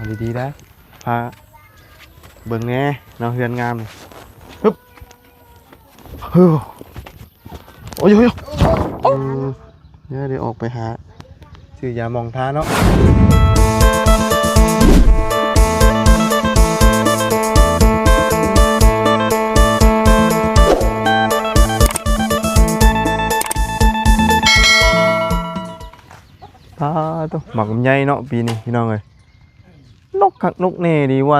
เอาดีๆได้พาเบิ่งแน่เนาะเฮือนงามฮึบฮึโอ้ยเดี๋ยวออกไปหาซื้อยาหมองทาเนาะตัวหมักลำไยเนาะปีนี้พี่น้องเอ้ยนกคักนกแน่ดีว่า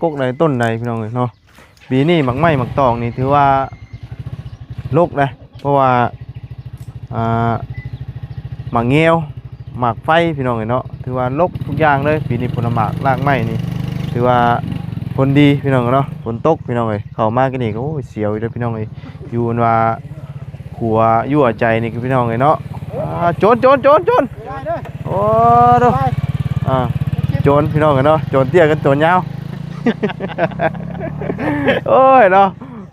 กกใดต้นใดพี่น้องเอ้ยเนาะปีนี้หมักไม้หมักตองนี่ถือว่าโรคเลยเพราะว่าหมักเงี้ยวหมักไฟพี่น้องเอ้ยเนาะถือว่าโรคทุกอย่างเลยปีนี้ผลหมากรากไม้นี่ถือว่าผลดีพี่น้องเนาะฝนตกพี่น้องเอ้ยเข้ามากันนี่ก็โอ้ยเสียวอยู่เลยพี่น้องเอ้ยอยู่ว่าขัวยั่วใจนี่คือพี่น้องเอ้ยเนาะโจรโอ้ดูโจรพี่น้องกันเนาะโจรเตี้ยกันโจรยาวโอ้ยเนาะ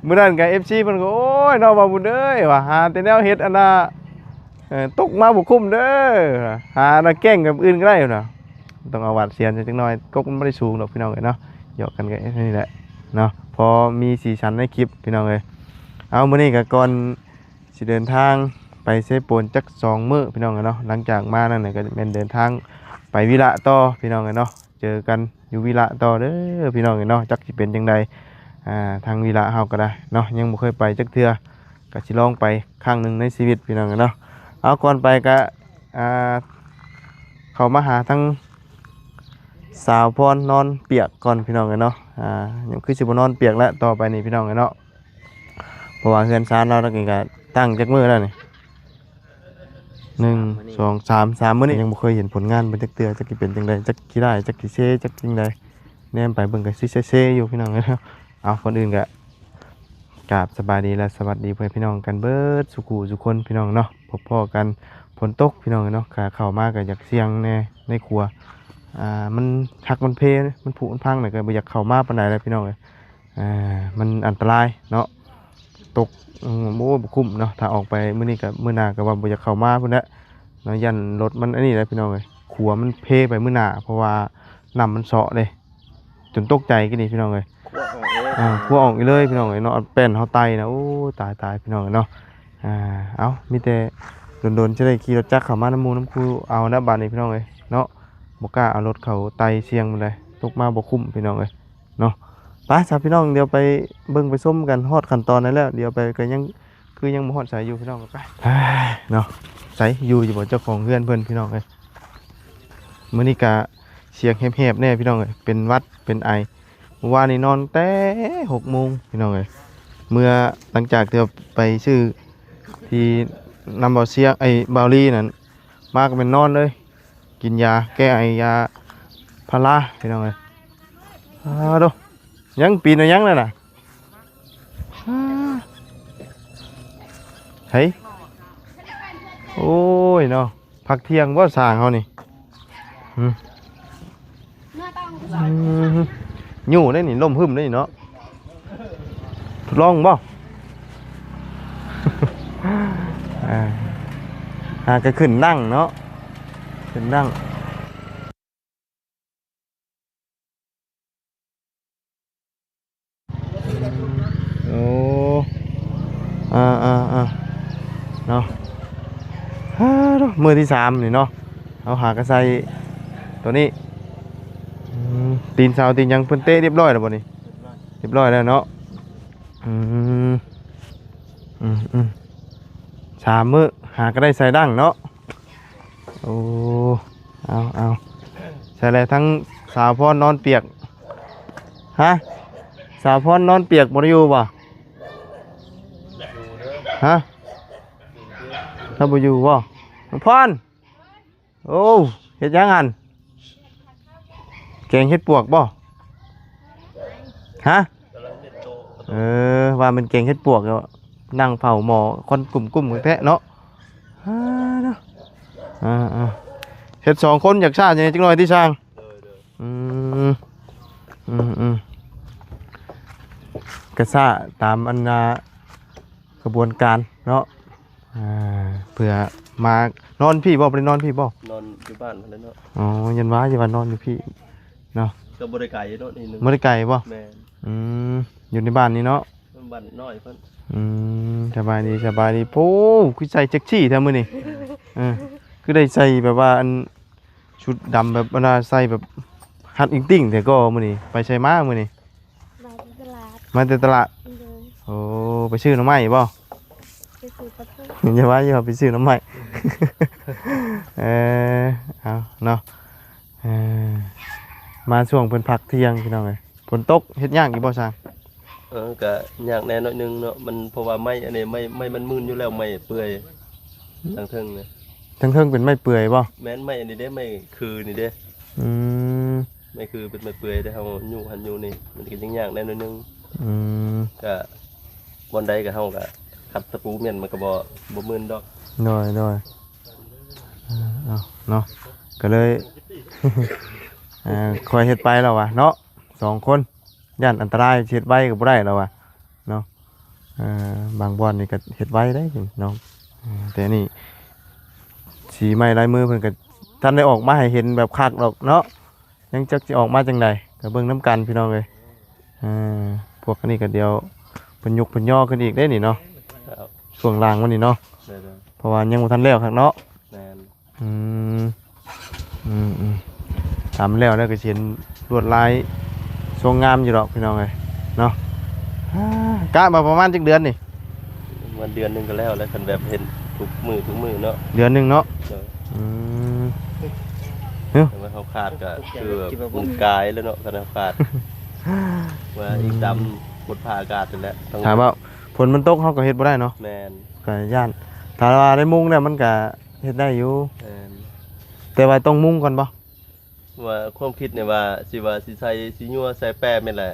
มื้อนั้นกับ FC เพิ่นก็โอ้ยเนาะว่าบุญเอ้ยว่าหาแต่แนวเฮ็ดอันน่ะตกมาบ่คุ้มเด้อหาน่ะแกล้งกับอื่นก็ได้น่ะต้องเอาหวาดเสียนจังน้อยกกมันบ่ได้สูงดอกพี่น้องเอ้ยเนาะหยอกกันก็นี่แหละเนาะพอมีสีสันในคลิปพี่น้องเอ้ยเอามื้อนี้ก็ก่อนสิเดินทางไปเซโปนจัก2 มื้อพี่น้องเนาะหลังจากมานั่นน่ะก็เป็นเดินทางไปวิระต่อพี่น้องเนาะเจอกันอยู่วิระต่อเด้อพี่น้องเนาะจักสิเป็นจังใดทางวิระเฮาก็ได้เนาะยังบ่เคยไปจักเทื่อก็สิลองไปครั้งหนึงในชีวิตพี่น้องเนาะเอาก่อนไปก็เข้ามาหาทั้งสาวพรนอนเปียกก่อนพี่น้องเนาะยังคือสิบ่นอนเปียกแล้วต่อไปนี่พี่น้องเนาะเพราะว่าเฮือนซานเราแล้วก็ตั้งจักมื้อแล้วนี่1 2 3มื้อนี้ยังบ่เคยเห็นผลงานเป็นจักเทื่อจักสิเป็นจังไดจักสิได้จักสิเซจักจังไดแนมไปเบิ่งก็สิเซอยู่พี่น้องเนาะเอาคนอื่นก็กราบสบายดีและสวัสดีเพื่อนพี่น้องกันเบิดสุขุสุคนพี่น้องเนาะพบพ่อกันฝนตกพี่น้องเนาะขาเข้ามาก็อยากเสียงในครัวมันหักมันเพมันผุมันพังหน่อยก็บ่อยากเข้ามาปานใดเลยพี่น้องเอ้ยมันอันตรายเนาะตกโอ้บ่คุ้มเนาะถ้าออกไปมื้อนี้ก็มื้อหน้าก็ว่าบ่อยากเข้ามาพุ่นแหละเนาะยันรถมันอันนี้แหละพี่น้องเอ้ยครัวมันเพไปมื้อหน้าเพราะว่าน้ำมันเซาะเลยจนตกใจกันนี่พี่น้องเอ้ยครัวออกอีเลยพี่น้องเอ้ยเนาะแป้นเฮาไตนะโอ้ตายพี่น้องเนาะเอามีแต่โดนๆจะได้ขี่รถจักรเข้ามาน้ำมูน้ำคูเอานะบาดนี้พี่น้องเอ้ยเนาะบ่กล้าเอารถเขาไตเสียงมันเลยตกมาบ่คุ้มพี่น้องเอ้ยเนาะไปจ้าพี่น้องเดี๋ยวไปเบิ่งไปส้มกันฮอดขั้นตอนนั้นแล้วเดี๋ยวไปก็ยังคือยังบ่ฮอดสายอยู่พี่น้องไปเนาะสายอยู่บ่เจ้าของเฮือนเพิ่นพี่น้องเอ้ยมื้อนี้ก็เสียงแหบๆแน่พี่น้องเอ้ยเป็นหวัดเป็นไอเมื่อวานนี้นอนแต่6 โมงพี่น้องเอ้ยเมื่อหลังจากที่ไปซื้อที่นำเบาเสียงไอ้เบาลี่นั่นมาก็เป็นนอนเลยกินยาแก้ไอยาพาราพี่น้องเอ้ยดูยังปีนยังเลยน่ะเฮ้ยโอ้ยเนาะพักเที่ยงว่าสร้างเขานี่ยู่ได้นี่ล่มหึมได้เนาะทดลองบ่ก็ขึ้นนั่งเนาะขึ้นนั่งโอ้เนาะมือที่3นี่เนาะเอาหากระใสตัวนี้ตีนสาวตีนยังเพิ่นเต้เรียบร้อยแล้วบ่นี่เรียบร้อยแล้วเนาะ3 มื้อหาก็ได้ใส่ดั้งเนาะโอ้เอาใส่อะไรทั้งสาวพรนอนเปียกฮะสาวพรนอนเปียกบ่ได้อยู่บ่ฮะถ้าบ่อยู่บ่พรโอ้เฮ็ดยังหั่นแกงเฮ็ดปวกบ่ฮะว่ามันแกงเฮ็ดปวกแล้วนั่งเผาหม้อคนกลุ่มๆกันแท้เนาะเฮ็ด2 คนอยากซ่าจังได๋จักหน่อยที่สร้างกระซ่าตามอันกระบวนการเนาะเพื่อมานอนพี่บ่ไปนอนพี่บ่นอนอยู่บ้านนั่นเนาะอ๋อยันว่าอย่านอนอยู่พี่ เนาะ ก็บ่ได้ไกลเนาะนี่นึง บ่ได้ไกลบ่ แม่น อืมอยู่ในบ้านนี่เนาะ มันบ้านน้อยเพิ่น สบายดีโอ้คือใส่แจ็คซี่แท้มื้อนี้คือได้ใส่แบบว่าอันชุดดำแบบว่าใส่แบบฮัดอิงติ้งแต่ก็มื้อนี้ไปใช้มามื้อนี้ มาที่ตลาด มาแต่ตลาด เดิน โอ้ไปซื้อหน่อไม้บ่ ไปซื้อปลาทู อย่าว่าอย่าไปซื้อหน่อไม้ เออเอาเนาะเออมาช่วงเพิ่นพักเที่ยงพี่น้องเอ้ยฝนตกเฮ็ดยากอีกบ่ซาง ก็ยากแน่น้อยนึงเนาะมันเพราะว่าไม้อันนี้ไม้มันมึนอยู่แล้วไม้เปื่อยทางเทิงเนี่ย ทั้งเทิงเป็นไม้เปื่อยบ่ แม่นไม้อันนี้เด้ไม้คือนี่เด้ อืม ไม้คือเป็นไม้เปื่อยได้เฮาอยู่หันอยู่นี่มันก็ยังยากแน่น้อยนึง อืม ก็บ่ใดก็เฮาก็ขัดตะปูเมียนมันก็บ่มึนดอก น้อยเอาเนาะก็เลย คอยเฮ็ดไปแล้ววะเนาะ2คนย่านอันตรายเฮ็ดไว้ก็บ่ได้แล้ววะเนาะบางบ่อนนี่ก็เฮ็ดไว้ได้เนาะแต่นี่สีไม้ลายมือเพิ่นก็ท่านได้ออกมาให้เห็นแบบคักดอกเนาะยังจักสิออกมาจังไดก็เบิ่งนํกันพี่น้องเอ้ยพวกอันนี้ก็เดี๋ยวเพิ่นยกเพิ่นย่อขึ้นอีกได้นี่เนาะ ครับ ช่วงล่างมันนี่เนาะ ได้ เพราะว่ายังบ่ทันแล้วคักเนาะ แม่น อืมทำแล้วก็เห็นลวดลายทรงงามอยู่หรอกพี่น้องเลยเนาะกะมาประมาณจักเดือนนี่ วันเดือนนึงก็แล้วคันแบบเห็นทุกมือเนาะ เดือนหนึงเนาะ เออ อืม แต่ว่าเขาขาดก็คือแบบมันกายแล้วเนาะกันขาดว่าอีกดำหมดผ่าอากาศนั่นแหละต้อง ถามว่าฝนมันตกเฮาก็เฮ็ดบ่ได้เนาะ แมน ก็ย่านถ้าว่าได้มุงเนี่ยมันก็เฮ็ดได้อยู่ แมน แต่ว่าต้องมุงก่อนบ่ ว่าความคิดเนี่ยว่าสิใส่สิยัวใส่แป้แม่นแหละ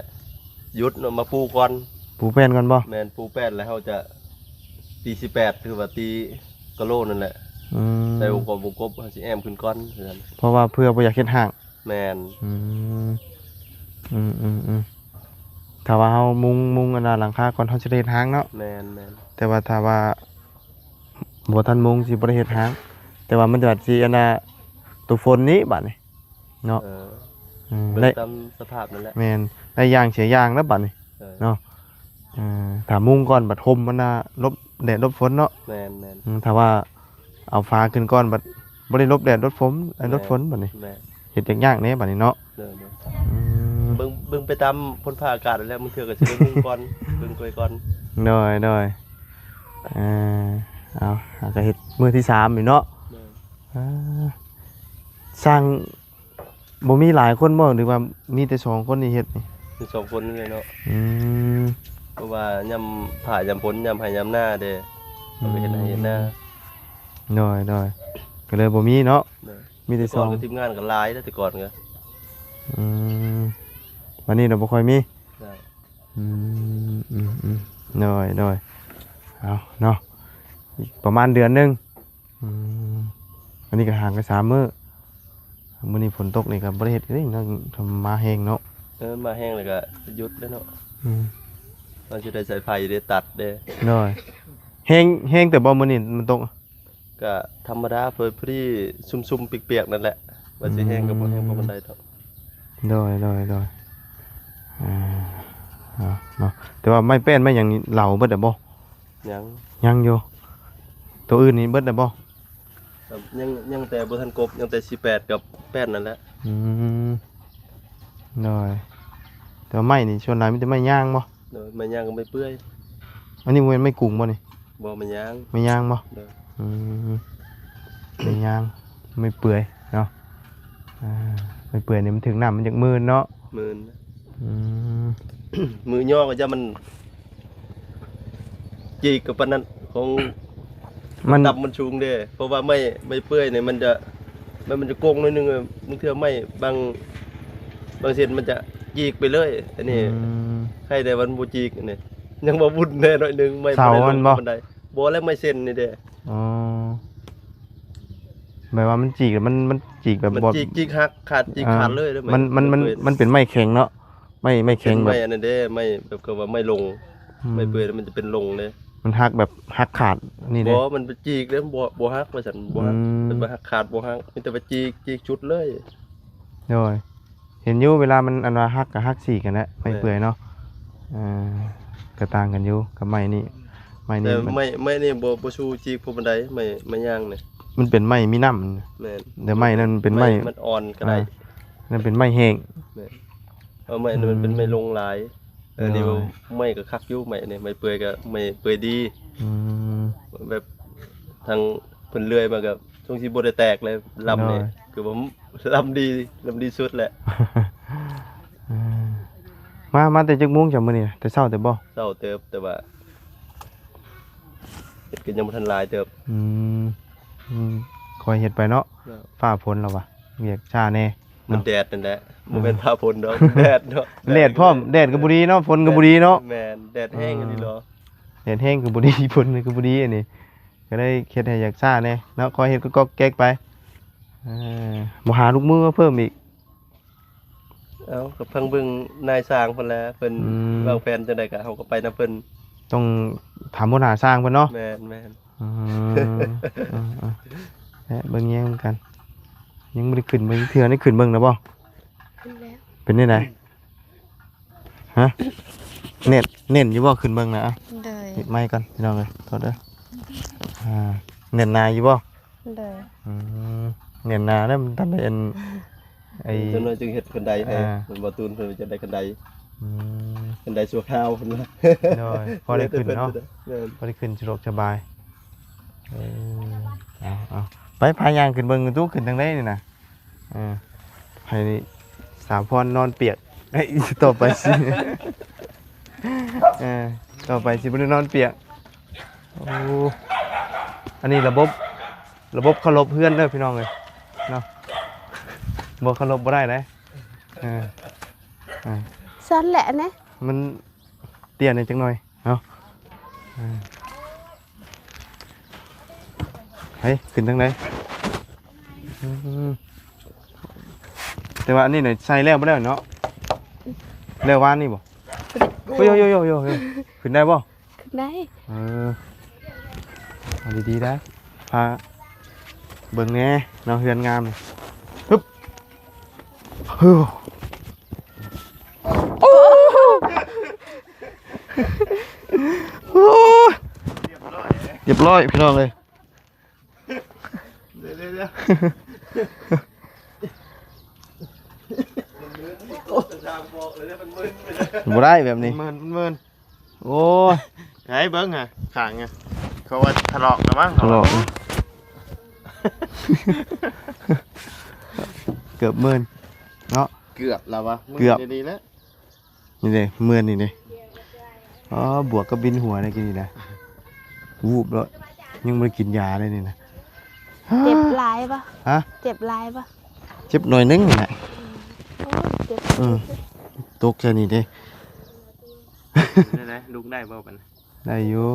หยุดเนาะมาปูก่อน ปูแป้นก่อนบ่ แมนปูแป้นแล้วเขาจะตี18คือว่าตีกะโลนั่นแหละ อืม ใส่วงกบเขาสิแอมขึ้นก่อนคือกัน เพราะว่าเพื่อบ่อยากเฮ็ดห่าง แมน อืมถ้าว่าเฮามุงอันน่ะหลังคาก่อนเฮาสิได้เฮ็ดห่างเนาะ แมน แต่ว่าถ้าว่าบ่ทันมุงสิบ่ได้เฮ็ดหางแต่ว่ามันจะสิอันน่ะตัวฝนนี้บัดนี้เนาะ เออ ม เบิ่ ได้ งตามสภาพนั่นแหละ แม่นได้อย่างเสียอย่างแล้วบัดนี้ เออ เนาะถ้ามุงก่อนบัดห่มมันน่ะลบแดดลบฝนเนาะ แมน ถ้าว่าเอาฟ้าขึ้นก่อนบัดบ่ได้ลบแดดลบฝนลบฝนบัดนี้ แมน เฮ็ดยากๆแน่บัดนี้เนาะ เด้อ อืม เบิ่งไปตามพ้นผ่าอากาศนั่นแหล้วมึงเถื่อก็สิได้เบิ่งก่อนเบิ่งไปก่อน น้อยเอาก็เฮ็ดมื้อที่3นี่เนาะ อ่าสร้างบ่มีหลายคนบ่หรือว่ามีแต่2คนนี่เฮ็ดนี่ มีสองคนนี่เลยเนาะ อืม เพราะว่ายำผ่ายำพ้นยำให้ยำหน้าเด้เอาไปเฮ็ดให้เฮ็ดหน้า น้อยก็เลยบ่มีเนาะ เด้อ มีแต่ ก่อนก็ทีมงานก็หลายแล้วแต่ก่อนก็ อืมวันนี้เราบ่ค่อยมี ได้ อืมน้อยเอาเนาะอีกประมาณเดือนหนึงอันนี้ก็ห่างกัน3มื้อมื้อนี้ฝนตกนี่ก็บ่ได้เฮ็ดเด้เนาะทำมาแห้งเนาะ มาแห้งแล้วก็หยุดแล้วเนาะ อืม มันสิได้ใส่ไฟได้ตัดเด้ น้อยแห้งแต่บ่มื้อนี้มันตก ก็ธรรมดาเพิ่นพอดีซุ่มๆเปียกๆนั่นแหละว่าสิแห้งก็บ่แห้งบ่ปานใดดอก น้อยเนาะแต่ว่าไม่เป็นไม่อย่างนี้เหล่าเบิดได้บ่ ยัง ยังอยู่ตัวอื่นนี่เบิดได้บ่ ครับยังแต่บ่ทันกบยังแต่18กับ8นั่นแหละ อืมน้อยแต่ว่าไม้นี่ส่วนหลายมีแต่ไม้ย่างบ่ เด้อมันย่างก็ไม่เปื่อย อันนี้บ่แม่นไม้กุ้งบ่นี่ บ่มันย่าง ไม้ย่างบ่ เด้อ อืมไม้ย่างไม่เปื่อยเนาะไม่เปื่อยนี่มันถึงน้ำมันจักมื่นเนาะ มื่น อืม มือย่อก็จะมันจีกกับปานนั้นของ มัน ตับมันชูงเด้เพราะว่าไม่เปื่อยเนี่ยมันจะโกงหน่อยนึงอะมึงเทื่อไม่บางเส้นมันจะจีกไปเลยอันนี้ ใครได้วันบ่จีกอันนี้ยังบ่บุญแน่หน่อยนึงไม่ เสามันบ่ บันไดบ่แล้วไม่เส้นนี่เด้ อ๋อหมายว่ามันจีกแล้วมันจีกแบบ มัน บ่ จีกหักขาดจีกขาดเลยเด้อ มันเป็นไม้แข็งเนาะไม่แข็ เป็ ง น แบบ ไม่อันนั้นเด้ไม่แบบก็ว่าไม่ลงไม่เปื่อยแล้วมันจะเป็นลงเด้ มันหักแบบหักขาดนี่เลย บ่มันเป็นจีกเด้บ่ฮักว่าซั่นบ่ฮัก อืม เป็นบ่ฮักขาดบ่ฮักมีแต่ว่าจีกชุดเลย โดย เห็นอยู่เวลามันอันว่าฮักกับฮักสี่กันแหละไม่เปื่อยเนาะก็ต่างกันอยู่กับไม้นี่ไม้ แต่ นี่ ไม่นี่บ่ชูจีกพวกบันไดไม่ย่างเนี่ย มันเป็นไม้มีน้ำ แม่น แต่ไม้นั่นเป็นไม้ มันอ่อนก็ได้ นั่นเป็นไม้แห้ง แม่นเอาไม้นั่นมันเป็นไม้ลงหลายนี่ อ๋อ ไม้ก็คักอยู่ไม้นี่ไม้เปื่อยก็ไม้เปื่อยดี อืม แบบทางเพิ่นเลื่อยมาก็ช่วงที่บ่ได้แตกเลยลำนี่ น้อย คือผมลำดีสุดแหละ มาแต่จักโมงจังมื้อนี้น่ะแต่เช้าแต่บ่ เศร้าเติบแต่ว่าเฮ็ดกันยังบ่ทันหลายเติบ อืมคอยเฮ็ดไปเนาะฟ้าฝนแล้ววะเวียกช้าแน่ มันแดดนั่นแหละบ่แม่นฟ้าฝนดอกแดดเนาะ แดดพร้อมแดดก็บ่ดีเนาะฝนก็บ่ดีเนาะ แม่นแดดแห้งอันนี้เหรอ แดดแห้งก็บ่ดี ฝนก็บ่ดีอันนี้ก็ได้เฮ็ดให้อยากช้าแน่เนาะคอยเฮ็ดก็แก๊กไปบ่หาลูกมือมาเพิ่มอีก เอ้าก็เพิ่งเบิ่งนายสร้างเพิ่นแหละเพิ่น อืม วางแผนจังได๋ก็เฮาก็ไปนํเพิ่น ต้องถามหัวหน้าสร้างเพิ่นเนาะ แม่น อืมและเบิ่งแยงเหมือนกัน ยังบ่ได้ขึ้นเบิ่งเทื่อได้ขึ้นเบิ่งแล้วบ่ ขึ้นแล้ว เป็นได้ไดฮะเน้นอยู่บ่ขึ้นเบิ่งนะอ่ะ เลย ปิดไมค์ก่อนพี่น้องเอ้ยโทษเด้อเน้นหนาอยู่บ่ เลย อืมเน้นหนาแล้วมันทันได้อันไอ้ จนว่าจึงเฮ็ดคันไดให้ อ่า เพิ่นบ่ตูนเพิ่นจะได้คันได อืม คันไดชั่วคราวเพิ่นว่า น้อยพอได้ขึ้นเนาะ แม่น พอได้ขึ้นสะดวกสบายเอาไปพายางขึ้นเบิ่งตู้ขึ้นทางใดนี่น่ะให้สาวพรนอนเปียกเอ้ยต่อไปสิ ต่อไปสิบ่ได้นอนเปียกโอ้อันนี้ระบบเคารพเพื่อนเด้อพี่น้องเอ้ยเนาะบ่เคารพบ่ได้เด้อ ซ้อนแหละนะ มันเตี้ยหน่อยจังหน่อยเนาะเฮ้ยขึ้นทางไหนแต่ว่าอันนี้หน่อยใส่แล้วบ่ได้เนาะแล้ววานนี่บ่โยขึ้นได้บ่ ขึ้นได้ เอาดีๆได้พาเบิ่งแหน่เนาะเฮือนงามฮึบฮึเรียบร้อยพี่น้องเลย เดี๋ยวโอ้ทางบอกเลยมันมึน บ่ได้แบบนี้ มัน โอ้ย ให้เบิ่งฮะข้างไงเขาว่าทะเลาะกันมั้ง ตลอดเกือบหมื่นเนาะ เกือบแล้ววะ เกือบ ดีแล้ว นี่เลยหมื่นนี่เลยอ๋อบวกกับบินหัวได้กินนี่นะวูบแล้วยังไม่ได้กินยาเลยนี่นะ เจ็บหลายปะ ฮะ เจ็บหลายปะ เจ็บหน่อยนึงนี่แหละ เจ็บ ตกแค่นี้เด้ ได้ลุกได้บ่ปัน ได้อยู่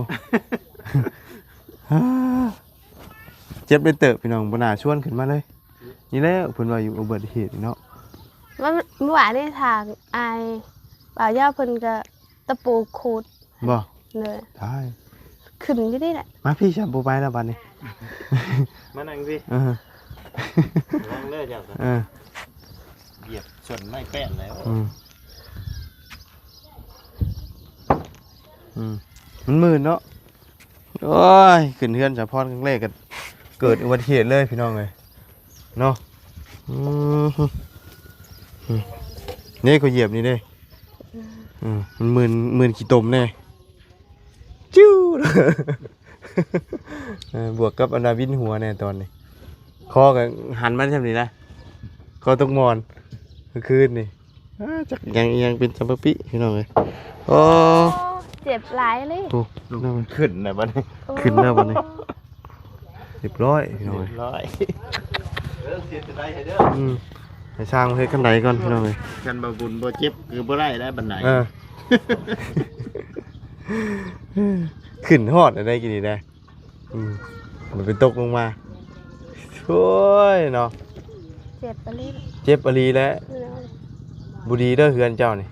เจ็บได้เติบพี่น้องบ่น่าชวนขึ้นมาเลย นี่แหละเพิ่นว่าอยู่อุบัติเหตุเนาะ เมื่อวานในทางไอบ่าวย่าเพิ่นก็ตะปูขูด บ่ เลย ได้ ขึ้นอยู่นี่แหละ มาพี่ฉันบ่ไปแล้วบัดนี้ มานั่งสิ เออ นั่งเลยเจ้า เออ เหยียบส่วนไม่แป้นแล้ว มันมืดเนาะโอ้ยขึ้นเฮือนสะพอนครั้งแรกก็เกิดอุบัติเหตุเลยพี่น้องเลยเนาะนี่ก็เหยียบนี่เด้มันมืนขี้ตมแน่จิ้ว บวกกับอันดาวินหัวแน่ตอนนี้คอกับหันมาทำนี่นะคอตกมอนเมื่อคืนนี่จักยังเป็นซัมเปอร์ปิพี่น้องเลยโอ้ เจ็บหลายเลย โหน่ามัน ขึ้นนะบัดนี้ ขึ้นแล้วบัดนี้เรียบร้อยพี่น้องเอ้ย ร้อยเสียจะได้ให้เด้อ ให้สร้างเฮ็ดกันไดก่อนพี่น้องเอ้ย กันบ่บุญบ่เจ็บคือบ่ได้แล้วบันได ขึ้นฮอดได้กินนี่ได้มันเป็นตกลงมาโอ้ยเนาะ เจ็บไปเลย เจ็บอลีแล้วบุดีเด้อเฮือนเจ้านี่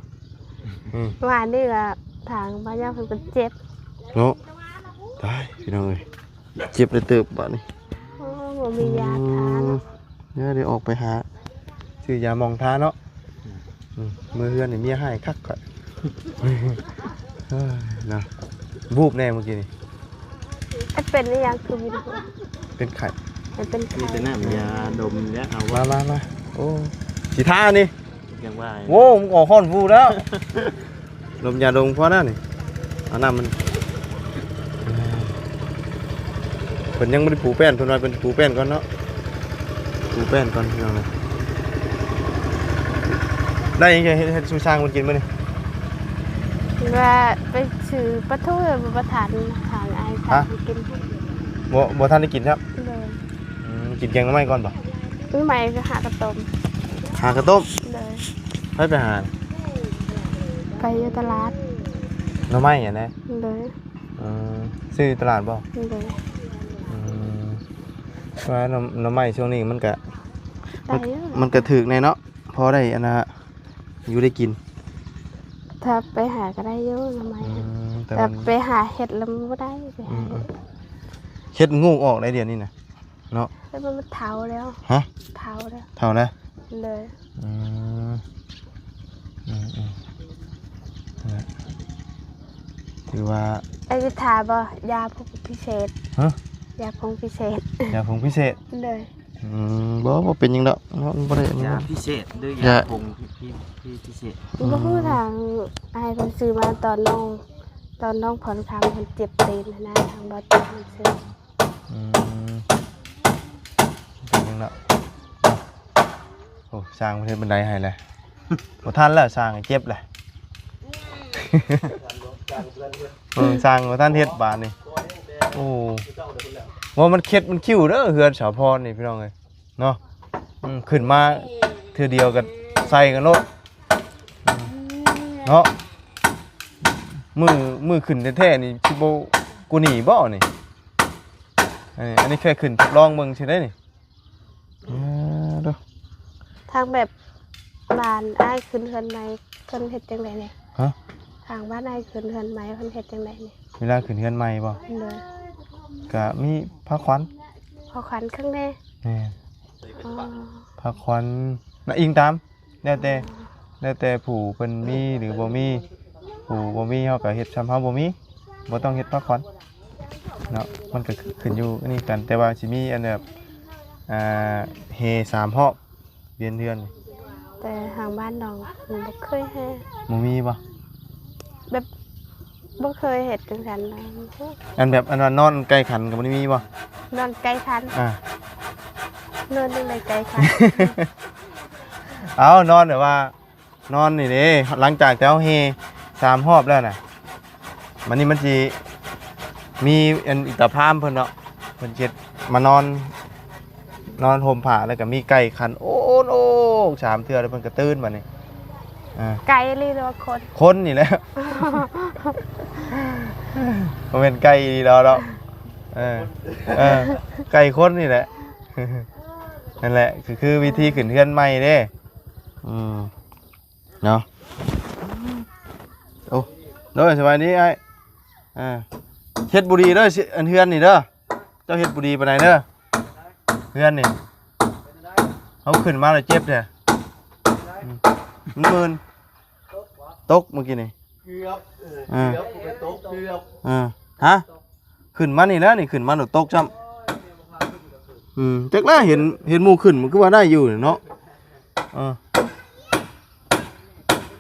เมื่อวานนี่ก็ทางบ่าวย่าเพิ่นก็เจ็บ เนาะตายพี่น้องเอ้ยเจ็บเลยเติบบัดนี้ บ่มียาทาน เดี๋ยวออกไปหาซื้อยามองทาเนาะ มือเฮือนนี่เมียให้คักก่อนเอ้ยเนาะวูบแน่เมื่อกี้นี่ ไอ้เป็นนี่ยังคือวินหัว เป็นไข่ ไอ้เป็น มีแต่น้ำยาดมเนี่ยเอา มาโอ้สีท่านี่ อย่างว่า โว้มึงออกห้อนวูแล้วลมยาดมพอแล้วนี่เอาน้ำมันเพิ่นยังไม่ได้ปูแป้นเพิ่นว่าเป็นปูแป้นก่อนเนาะปูแป้นก่อนพี่น้องเลยได้ยังไงเฮ็ดซูช่างมันกินมื้อนี่ ว่าไปซื้อปลาทูประทานทางไอ้ทางกิน บ่ทันได้กินครับ เลย กินแกงหน่อไม้ก่อนบ่ มื้อใหม่ก็หากระต้ม หากระต้ม เลย ไปหา ไปอยู่ตลาด หน่อไม้อ่ะนะ เลย ซื้อตลาดบ่ เลย ว่าหน่อไม้ช่วงนี้มันก็ ได้อยู่ มันก็ถึกแน่เนาะพอได้อันน่ะอยู่ได้กิน ถ้าไปหาก็ได้อยู่ทำไม แต่ แต่ มัน ไปหาเห็ดแล้วมันบ่ได้ไปหาเห็ด เฮ็ดงูออกได้เดี๋ยวนี้น่ะเนาะ แล้วมันเทาแล้ว ฮะ เทาแล้ว เท่านะ เลย อืมถือว่า ไอ้ที่ทาบ่ยาพงพิเศษ ฮะ ยาพงพิเศษ ยาผงพิเศษ เลย บ่เป็นหยังดอกเนาะมันบ่ได้อันนี้ ยา เนาะ พิเศษด้วย ยา ยาผงพี่พิเศษ บ่ฮู้ทางไอ้คนซื้อมาตอนน้องผ่อนคำมันเจ็บตีนนะทางบ่ติดมันซื้อ เป็นหยังดอกโอ้สร้างประเทศบันไดให้เลยบ่ทันแล้วสร้างให้เจ็บแหละสร้างบ่ทันเฮ็ดบาดนี่โอ้ว่ามันเข็ดมันคิ้วเด้อเฮือนสาวพรนี่พี่น้องเอ้ยเนาะขึ้นมาเทื่อเดียวก็ใส่กันโลดเนาะมือขึ้นแท้ๆนี่สิบ่กูหนีบ่นี่อันนี้แค่ขึ้นทดลองเบิ่งสิได้นี่เด้อ ทางแบบบ้านอ้ายขึ้นเฮือนใหม่เพิ่นเฮ็ดจังได๋เนี่ย ฮะ ทางบ้านอ้ายขึ้นเฮือนใหม่เพิ่นเฮ็ดจังได๋เนี่ย เวลาขึ้นเฮือนใหม่บ่ เลย ก็มีผ้าขวัญ พอขวัญข้างใน แม่น อ๋อ ผ้าขวัญน่ะอิงตามแล้วแต่ผู้เพิ่นมีหรือบ่มีผู้บ่มีเฮาก็เฮ็ดซ้ำเฮาบ่มีบ่ต้องเฮ็ดผ้าขวัญเนาะมันก็ขึ้นอยู่อันนี้กันแต่ว่าสิมีอันแบบเฮ3รอบเวียนเดือนนี่ แต่ทางบ้านน้องบ่เคยเฮ็ด บ่มีบ่ แบบบ่เคยเฮ็ดจังซั่นนะ อันแบบอันว่านอนใกล้ขันก็บ่ได้มีบ่ นอนไกลคัน อ่าน อนจังได๋ไกลคัน เอานอนแบบว่านอนนี่เด้หลังจากที่เฮาเฮ3รอบแล้วน่ะมันนี่มันสิมีอันอิตาพามเพิ่นเนาะเพิ่นเฮ็ดมานอนห่มผ้าแล้วก็มีไก่ขันโอ้โอ้3เทื่อแล้วเพิ่นก็ตื่นบัดนี้ไกลหรือว่าคน คนนี่แหละ บ่แม่นไก่ดีดอกดอกไก่คนนี่แหละ นั่นแหละคือวิธีขึ้นเฮือนใหม่เด้เนาะโอ้โดยสบายดีไอ้เฮ็ดบุรีเด้ออันเฮือนนี่เด้อเจ้าเฮ็ดบุรีปานใดเด้อเฮือนนี่เขาขึ้นมาแล้วเจ็บเด้อมันมึนตกเมื่อกี้นี่ เกือบไปตกเกือบ ฮะขึ้นมานี่แล้วนี่ขึ้นมาแล้วตกจ้ำจักแล้วเห็นหมู่ขึ้นมันคือว่าได้อยู่เนาะ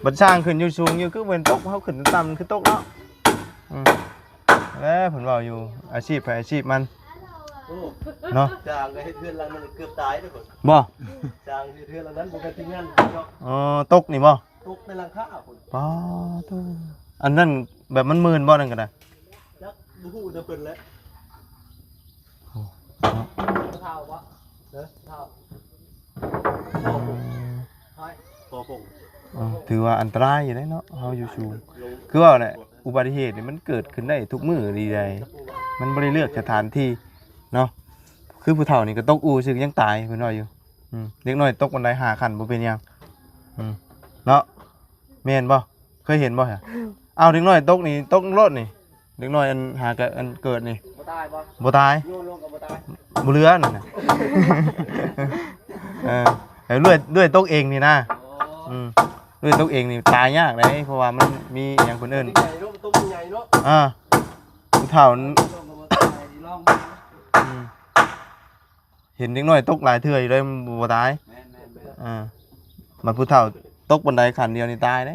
บัดสร้างขึ้นอยู่สูงอยู่คือเป็นตกเฮาขึ้นต่ำคือตกเนาะแล้วผมบอกอยู่อาชีพไปอาชีพมันเนาะ จางก็เฮ็ดเพื่อนหลังนั้นเกือบตายเด้อพุ่น บ่ จางเฮ็ดเพื่อนหลังนั้นบ่กันทีมงานเนาะ ตกนี่บ่ ตกในหลังคาพุ่น ป้าตูอันนั้นแบบมันมื่นบ่นั่นก็ได้ จักบ่ฮู้นำเพิ่นแล้วเท้าบ่เด้อเท้าพอผม ถือว่าอันตรายอยู่ได้เนาะเฮาอยู่สูงคือว่าเนี่ยอุบัติเหตุนี่มันเกิดขึ้นได้ทุกมื้อดีใดมันบ่ได้เลือกสถานที่เนาะคือผู้เฒ่านี่ก็ตกอูสึกยังตายเพิ่นว่าอยู่เด็กน้อยตกบันได5ขั้นบ่เป็นหยังเนาะแม่นบ่เคยเห็นบ่ฮะอ้าวเด็กน้อยตกนี่ตกรถนี่เด็กน้อยอันหากับอันเกิดนี่บ่ตายบ่ บ่ตาย โยนลงก็บ่ตาย บ่เรือนั่นน่ะไอ้ด้วยตกเองนี่นะ ด้วยตกเองนี่ตายยากเลยเพราะว่ามันมีอย่างคนอื่น ใหญ่เนาะต้มใหญ่เนาะ ผู้เฒ่าเห็นเด็กน้อยตกหลายเทื่ออยู่เลยมันบ่ตายมันผู้เฒ่าตกบันไดขันเดียวนี่ตายเด้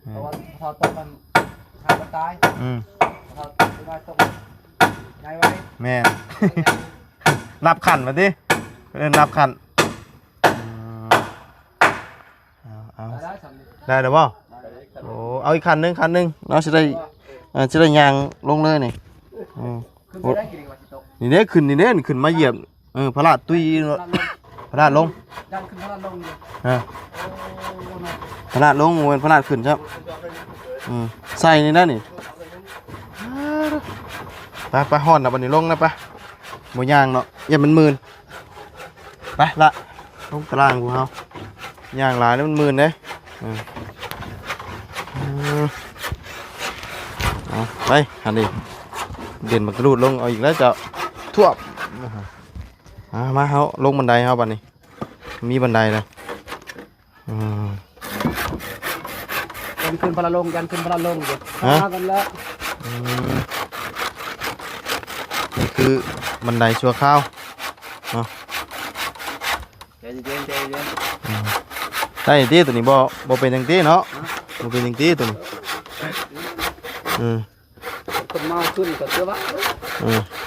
เพราะว่าพอตกมันขาดมันตายพอตกไม่ตกไงไว้ แม่น นับขันมาดินับขันเอา ได้สำเร็จ ได้หรือเปล่าโอ้เอาอีกคันหนึงเราจะได้ยางลงเลยนี่ ขึ้นไปได้กี่วันที่ตก นี่เด้ขึ้นนี่เด้ขึ้นมาเหยียบพระราชตุยพระราชลง ดันขึ้นพระลงเลย พระราชลงเว้นพระราชขึ้นครับใส่นี่นะนี่ไปห่อนนะบันนี้ลงนะไปบ่ยางเนาะอย่ามันมื่นไปละลงตารางกูเฮาย่างหลายแล้วมันมื่นเด้เอาไปหันดิเด่นมากระดูดลงเอาอีกแล้วจะท่วมมาเฮาลงบันไดเฮาบัดนี้มีบันไดเลยยันขึ้นพระลงยันขึ้นพระลงอยู่มากันแล้ว นี่คือบันไดชั่วคราวเนาะ ใจเย็นใจเย็น ได้ที่ตัวนี้บ่เป็นจังที่เนาะบ่เป็นจังที่ตัวนี้คนเมาขึ้นกับเสื้อวะ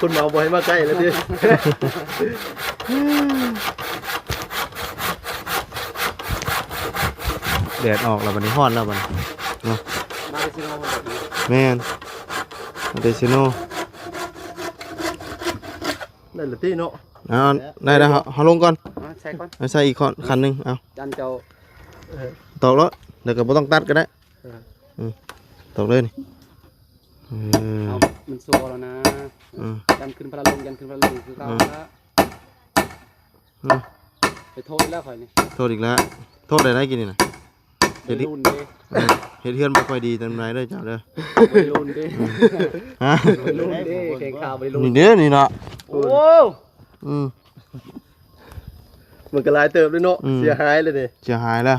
คุณมาบ่ให้มาใกล้แล้วดิ แดดออกแล้วบัดนี้ร้อนแล้วบัดนี้เนาะ มาไปซิโน่ แม่นเดซิโน นั่นแหละที่เนาะ เอาได้แล้วเฮาลงก่อน ใส่ก่อน เอาใส่อีกคันหนึงเอา ยันเจ้า ตอกแล้วเดี๋ยวก็บ่ต้องตัดก็ได้ตอกเลยนี่เอามันซัวแล้วนะยันขึ้นพระลงยันขึ้นพระลงคือเขาแล้วไปโทษแล้วข่อยนี่ โทษอีกแล้วโทษได้กินนี่น่ะ ไปรุ่นดิ เฮ็ดเฮือนบ่ค่อยดีจังไดเด้อเจ้าเด้อ ไปรุ่นดิ ฮะ ไปรุ่นดิแข่งข่าวไปรุ่น นี่เด้อนี่เนาะ โอ้ มันก็หลายเติบด้วยเนาะเสียหายเลยดิ เสียหายแล้ว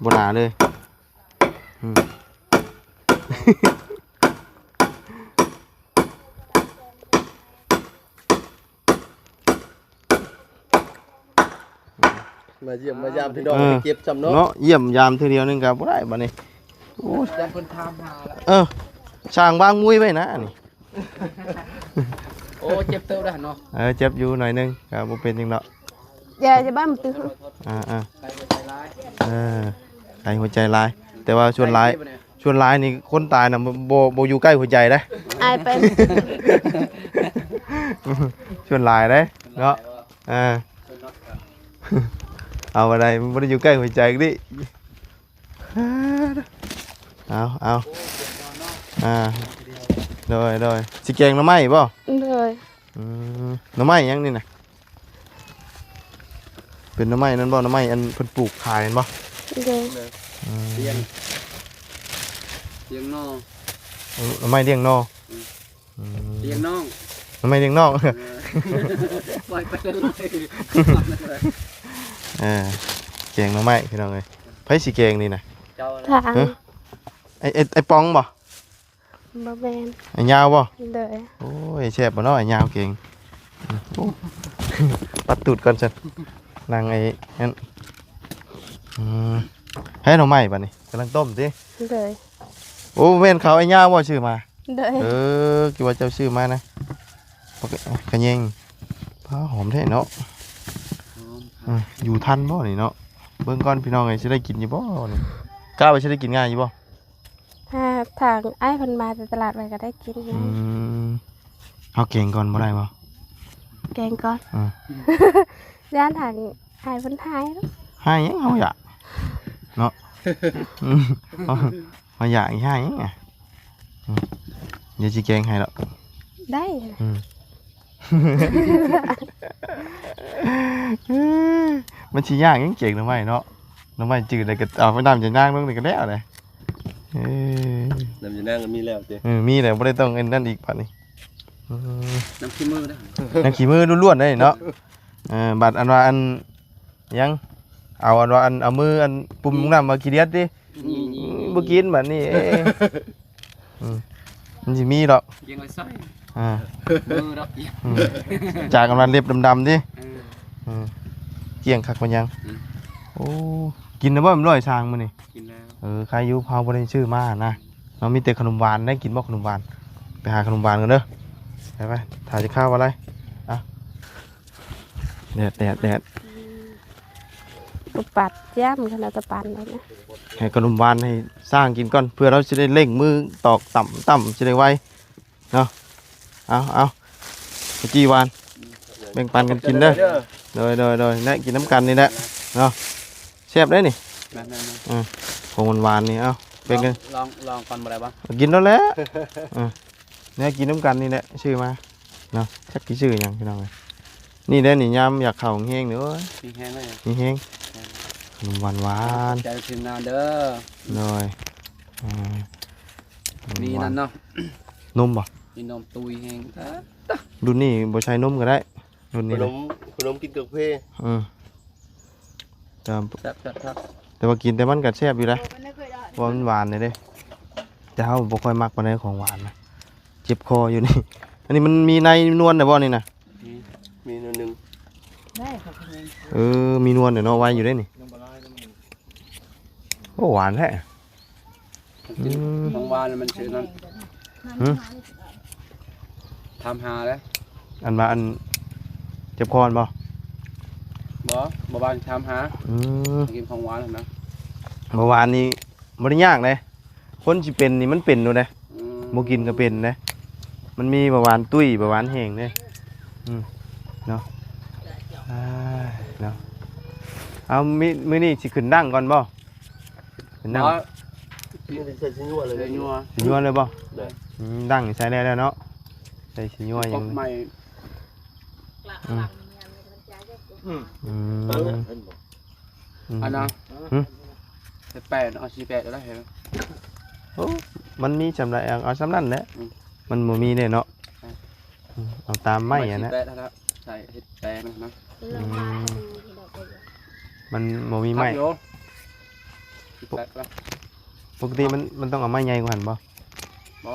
บ่น่าเลยมาเยี่ยมมายามพี่น้องเก็บจำเนาะ เนาะเยี่ยมยามทีเดียวนึงก็บ่ได้บัดนี้โอ้ ยันเพิ่นทำมาแล้ว ช่างวางมุ้ยไว้นะนี่ โอ้เจ็บเติบได้เนาะ เจ็บอยู่หน่อยนึงก็บ่เป็นจังดอก อย่าจะบ้ามันตื้อ ไปใจร้าย ไอ้หัวใจลาย แต่ว่าชวนลายนี่คนตายน่ะบ่อยู่ใกล้หัวใจเด้ อายเป็น ชวนลายเด้เนาะเอาอะไรมันบ่ได้อยู่ใกล้หัวใจดิเอาโดยสิแกงหน่อไม้บ่ เลย หน่อไม้ยังนี่น่ะเป็นหน่อไม้นั่นบ่หน่อไม้อันเพิ่นปลูกขายนั่นบ่ เลย เลี้ยงน้อง หน่อไม้เลี้ยงนอ เลี้ยงน้อง หน่อไม้เลี้ยงนอก ปล่อยไปเลย แกงหน่อไม้พี่น้องเอ้ยไผสิแกงนี่น่ะ เจ้า ทาง ไอ้ปองบ่ บะแมน ไอ้ยาวบ่ เลย โอ้ยแซ่บบ่เนาะไอ้ยาวเก่งปัดตูดก่อนซั่นนางไอ้นั่นให้หน่อไม้บัดนี้กำลังต้มสิ เลย โอ้แม่นเขาไอ้ยาวบ่ชื่อมา เลย คิดว่าเจ้าชื่อมานะขะเยงผ้าหอมแท้เนาะอยู่ทันบ่นี่เนาะเบิ่งก่อนพี่น้องไอ้สิได้กินอยู่บ่นี่กล้าไปสิได้กินง่ายอยู่บ่ ถ้าทางไอ้ายเพันมาแต่ตลาดไปก็ได้กินนะ เอาเก่งก่อนบ่ได้บ่ แกงก่อนย่านทางไอ้ายเพันหายแล้ว ให้ยังเฮาอยากเนาะเฮาอยากให้ยังไงเดี๋ยวสิแกงให้แล้ว ได้ มันสิยากยังเก่งหรือไม่เนาะน้ำไม่จืดเลยก็เอาไปน้ำจะย่างเบิ่งนี่ก็แล้วเลย น้ำจะนั่งมีแล้วเจ้ มีแต่บ่ได้ต้องเอ็นนั่นอีกบัดนี้ น้ำขี้มือได้ นั่นขี้มือล้วนๆได้เนาะบัดอันว่าอันยัง เอาอันว่าอันเอามืออันปุ่มน้ำมากินเดียดดิบ่กินแบบนี้มันสิมีดอก ยังไงใส่ อ่า มือดอก จากกำลังเล็บดำๆดิ เออ เกี่ยงคักมันยังโอ้กินนะบ่มันร้อยชางมื้อนี่ กินแล้ว ใครอยู่เฮาบ่ได้ชื่อมานะเรามีแต่ขนมหวานได้กินบ่ขนมหวานไปหาขนมหวานกันเด้อไปถ่ายจะข้าวอะไรอ่ะแดด ปุบปัดย่ำขนาดตะปันเลยนะ ให้ขนมหวานให้สร้างกินก่อนเพื่อเราจะได้เร่งมือตอกต่ำจะได้ไวเนาะเอาจีวานแบ่งปันกันกินเด้อโดยและกินน้ำกันนี่แหละเนาะแซ่บได้นี่ นั่น ของหวานนี่เอาเป็นกัน ลองก่อนบ่ได้บ่ กินแล้วแหละเนี่ยกินน้ำกันนี่แหละชื่อมาเนาะชักกี่ชื่อยังพี่น้องเลยนี่ได้นี่ยำอยากเข่าแห้งเด้อ มีแห้งเลย นี่แห้งขนมหวาน ใจทีมงานเด้อ เลยมีนั่นเนาะ นมบ่ มีนมตุยแห้ง รุ่นนี้บ่ใช้นมก็ได้รุ่น ข นี้ นมกินกับเพ แต่ แซ่บ แต่ว่ากินแต่มันก็แซ่บอยู่นะเพราะมันหวานเลยเด้แต่เฮาบ่ค่อยมักปานใดของหวานนะเจ็บคออยู่นี่ อันนี้มันมีในนวลน่ะบ่นี่นะ มีหนึ่ง มีนวลเดี๋ยวเนาะไว้อยู่ได้นี่โอ้หวานแท้ ของหวานมันชื่อนั้นทำหาแล้ว อันว่าอันเจ็บคอบ่ บ่บานทำหากินของหวานนะ เมื่อวานนี้บ่ได้ยากเลยคนสิเป็นนี่มันเป็นอยู่เด้บ่กินก็เป็นเด้มันมีเบาหวานตุ้ยเบาหวานแห้งเด้เนาะเนาะเอามื้อนี้สิขึ้นดังก่อนบ่ขึ้นดัง ไม่ได้ใส่ชิ้นยั่วเลย เลยนัว สิยัวเลยบ่ดังนี่ใช้ได้แล้วเนาะใส่สิยัว ก ยั บ ง ใหม่ อันนั้น8เอา48ได้เห็น โอ้มันมีสำหรับเอาสำนั้นแหละมันบ่มีเนี่ยเนาะเอาตามไม้อ่ะนะ 48แล้วใส่เฮ็ดแปงนะ มันบ่มีไม้ 18แล้ว ปกติมันต้องเอาไม้ใหญ่กว่าหั่นบ่ บ่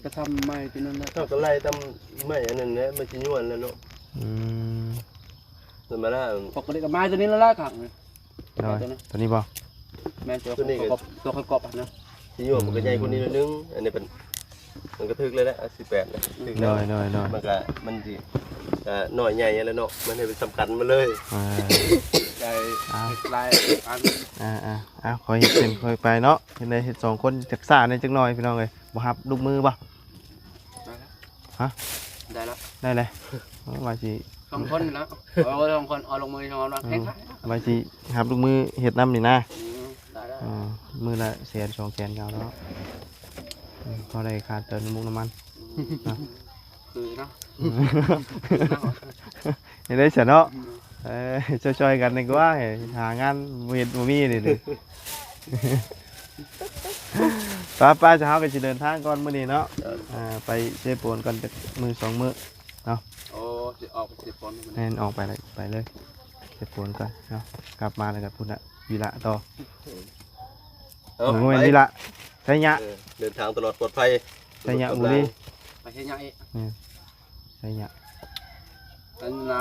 ก็ทำใหม่ที่นั่นแหละ ถ้าก็ไล่ตำไม่อันนั้นเนี่ยมันชิ้นยั่วแล้วเนาะ อืม สมัยนั้น ปกติก็ไม้ตัวนี้แล้วล่ะขัง ตัวนี้บ่ แม่ตัวกบนะ ชิ้นยั่วมันก็ใหญ่กว่านี้นิดนึงอันนี้เป็นมันก็ถึกเลยแหละ18นะถึกแล้วมันก็มันสิหน่อยใหญ่แล้วเนาะมันให้เป็นสำคัญมาเลย ใจลายอัน คอยเฮ็ดเป็นคอยไปเนาะเฮ็ดได้เฮ็ด2คนจักซ่าในจักหน่อยพี่น้องเอ้ยบ่ฮับลูกมือบ่ ได้แล้ว ได้เลยว่าสิ 2 คนแล้ว2 คนเอาลงมือ2แล้วแข็ง ว่าสิฮับลูกมือเฮ็ดนำนี่นะ ได้แล้ว มือละ100,000 200,000เอาแล้วพอได้ขาดเติมน้ำมันน้ำมัน คือเนาะ เฮ็ดได้ซะเนาะช่วยๆกันดีกว่าหางานบ่เฮ็ดบ่มีนี่ดิ ป้าจะเฮาก็สิเดินทางก่อนมื้อนี้เนาะไปเซโปนก่อนจักมื้อ2มื้อ โอ้สิออกสิฝน แม่นออกไปเลยเซโปนก่อนเนาะกลับมาแล้วก็พุ่นน่ะวิระต่อบ่แม่นวิระไสยะ เดินทางตลอดปลอดภัย ไสยะบุรี ไปเฮ็ดหยังอีก ไสยะ อันนะ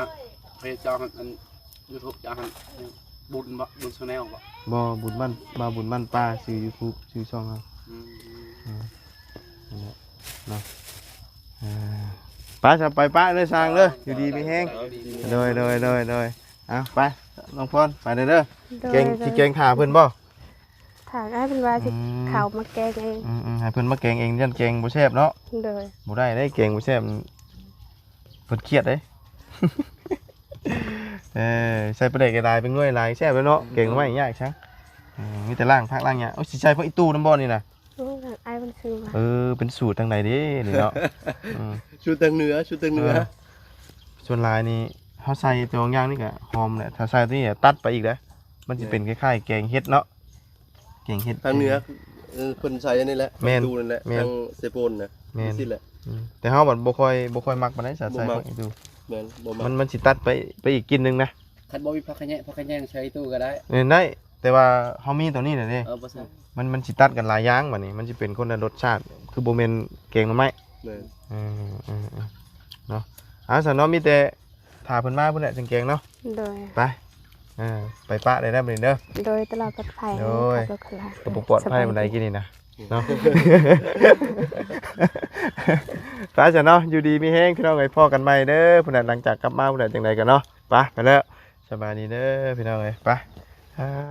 เพจจองอัน YouTube จองบุญแชนแนลบ่ บ่บุญบ้านป้าชื่อ YouTube ชื่อช่องเฮานั่นแหละเนาะป้าจะไปป้าเด้อสร้างเด้ออยู่ดีมีแฮงโดยเอาไปน้องพรไปเด้อเก่งสิเก่งท่าเพิ่นบ่ ถางให้เป็นว่าสิเขามาแกงเอง ให้เพิ่นมาแกงเองยันแกงบ่แซ่บเนาะ โดย บ่ได้แกงบ่แซ่บเพิ่นเครียดเด้ ใส่ปลาเด็กกระดายเป็นง่วยลายแซ่บแล้วเนาะแกงไว้ยากชังมีแต่ล่างพักล่างเนี่ยโอ้สิใส่พวกอีตู้น้ำบ่นี่น่ะ ไอ้มันซื้อมา เป็นสูตรทางไหนเด้นี่เนาะ ชุดตังเหนือส่วนลายนี่เฮาใส่ตัวอย่างนี่ก็หอมแหละถ้าใส่ตัวนี้ตัดไปอีกแล้วมันสิเป็นคล้ายๆแกงเฮ็ดเนาะแกงเฮ็ด ทางเหนือคนใช้นี่แหละดูนั่นแหละทางเซโปนนะนี่สิแหละ แต่เฮาบ่ค่อยมักปานใดใส่พวกอีตู้ แม่นบ่มั มันสิตัดไปอีกกินหนึงนะ คันบ่มีผักขะแยงใช้ตู้ก็ได้ ได้แต่ว่าเฮามีตัวนี้น่ะเด้ บ่ใช่ มันสิตัดกันหลายอย่างบัดนี้มันสิเป็นคนละรสชาติคือบ่แม่นแกงหน่อไม้ แม่น เนาะซะเนาะมีแต่ถ้าเพิ่นมาเพิ่นแหละจังแกงเนาะ โดย ไปไปปะได้บัดนี้เด้อ โดยตลอดปลอดภัย โดย ขับรถขลา ก็บ่ปลอดภัยบันไดกินนี่นะเนาะ ไปซะเนาะอยู่ดีมีแฮงพี่น้องเอ้ยพ้อกันใหม่เด้อพุ่นน่ะหลังจากกลับมาพุ่นน่ะจังไดกันเนาะไปแล้วสบายดีเด้อพี่น้องเอ้ยไป